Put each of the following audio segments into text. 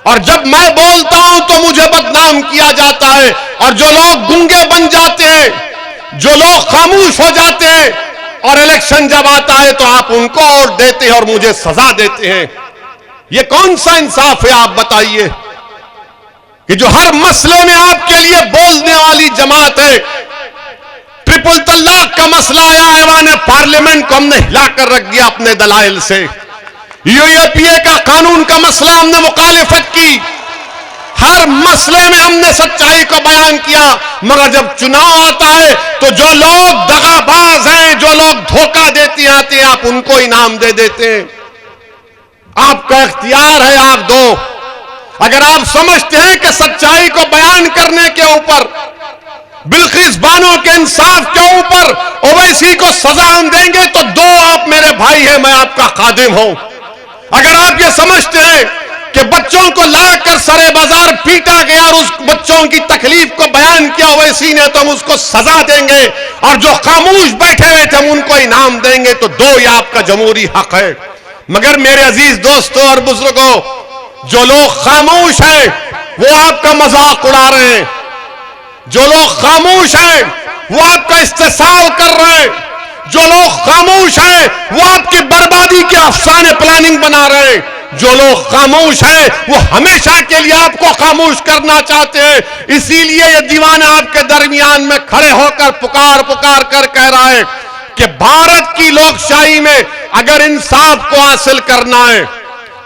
और जब मैं बोलता हूं तो मुझे बदनाम किया जाता है। और जो लोग गूंगे बन जाते हैं, जो लोग खामोश हो जाते हैं, और इलेक्शन जब आता है तो आप उनको वोट देते हैं और मुझे सजा देते हैं। यह कौन सा इंसाफ है आप बताइए, कि जो हर मसले में आपके लिए बोलने वाली जमात है। ट्रिपल तलाक का मसला आया, ऐवान पार्लियामेंट को हमने हिलाकर रख दिया अपने दलाइल से। यूएपीए का कानून का मसला हमने मुखालिफत की। हर मसले में हमने सच्चाई को बयान किया। मगर जब चुनाव आता है तो जो लोग दगाबाज हैं, जो लोग धोखा देते आते हैं, आप उनको इनाम दे देते हैं। आपका इख्तियार है, आप दो। अगर आप समझते हैं कि सच्चाई को बयान करने के ऊपर, बिल्किस बानो के इंसाफ के ऊपर ओवैसी को सजा हम देंगे तो दो, आप मेरे भाई हैं, मैं आपका खादिम हूं। अगर आप ये समझते हैं कि बच्चों को लाकर सरे बाजार पीटा गया और उस बच्चों की तकलीफ को बयान किया ओवैसी ने, तो हम उसको सजा देंगे, और जो खामोश बैठे हुए थे हम उनको इनाम देंगे, तो दो, ये आपका जमहूरी हक है। मगर मेरे अजीज दोस्तों और बुजुर्गों, जो लोग खामोश हैं वो आपका मजाक उड़ा रहे हैं। जो लोग खामोश हैं वो आपका इस्तेसाल कर रहे हैं। जो लोग खामोश हैं वो आपकी बर्बादी के अफसाने प्लानिंग बना रहे हैं। जो लोग खामोश हैं वो हमेशा के लिए आपको खामोश करना चाहते हैं। इसीलिए ये दीवाना आपके दरमियान में खड़े होकर पुकार पुकार कर कह रहा है कि भारत की लोकशाही में अगर इंसाफ को हासिल करना है,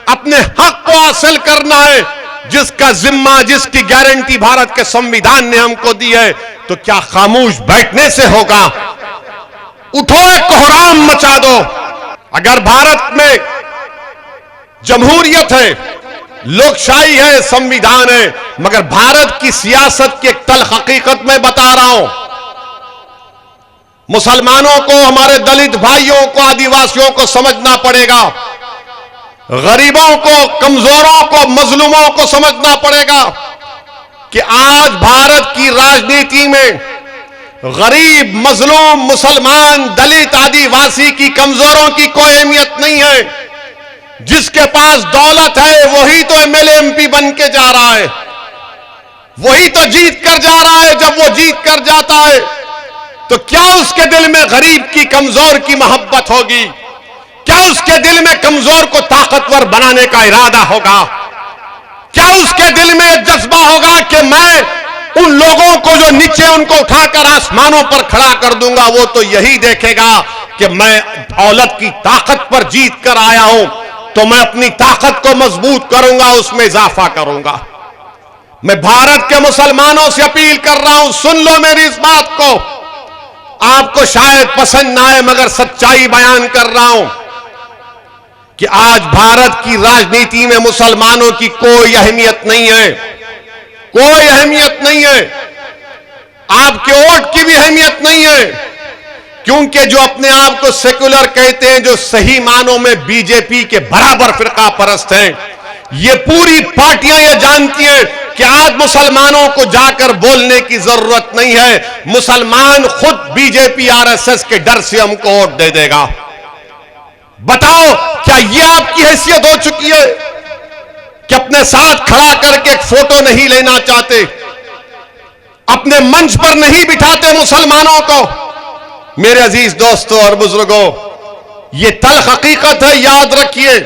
अपने हक को हासिल करना है, जिसका जिम्मा, जिसकी गारंटी भारत के संविधान ने हमको दी है, तो क्या खामोश बैठने से होगा? उठो, एक कोहराम मचा दो। अगर भारत में जमहूरियत है, लोकशाही है, संविधान है, मगर भारत की सियासत की एक तल्ख हकीकत मैं बता रहा हूं। मुसलमानों को, हमारे दलित भाइयों को, आदिवासियों को समझना पड़ेगा। गरीबों को, कमजोरों को, मजलूमों को समझना पड़ेगा कि आज भारत की राजनीति में गरीब, मजलूम, मुसलमान, दलित, आदिवासी की, कमजोरों की कोई अहमियत नहीं है। जिसके पास दौलत है वही तो एमएलए एमपी बन के जा रहा है, वही तो जीत कर जा रहा है। जब वो जीत कर जाता है तो क्या उसके दिल में गरीब की, कमजोर की मोहब्बत होगी? क्या उसके दिल में कमजोर को ताकतवर बनाने का इरादा होगा? क्या उसके दिल में एक जज्बा होगा कि मैं उन लोगों को जो नीचे, उनको उठाकर आसमानों पर खड़ा कर दूंगा? वो तो यही देखेगा कि मैं दौलत की ताकत पर जीत कर आया हूं, तो मैं अपनी ताकत को मजबूत करूंगा, उसमें इजाफा करूंगा। मैं भारत के मुसलमानों से अपील कर रहा हूं, सुन लो मेरी इस बात को। आपको शायद पसंद ना आए, मगर सच्चाई बयान कर रहा हूं कि आज भारत की राजनीति में मुसलमानों की कोई अहमियत नहीं है, कोई अहमियत नहीं है। आपके वोट की भी अहमियत नहीं है, क्योंकि जो अपने आप को सेकुलर कहते हैं, जो सही मानों में बीजेपी के बराबर फिरका परस्त हैं, ये पूरी पार्टियां ये जानती हैं कि आज मुसलमानों को जाकर बोलने की जरूरत नहीं है। मुसलमान खुद बीजेपी, आरएसएस के डर से हमको वोट दे देगा। बताओ, क्या ये आपकी हैसियत हो चुकी है कि अपने साथ खड़ा करके एक फोटो नहीं लेना चाहते, अपने मंच पर नहीं बिठाते मुसलमानों को? मेरे अजीज दोस्तों और बुजुर्गों, ये तल्ख हकीकत है, याद रखिए।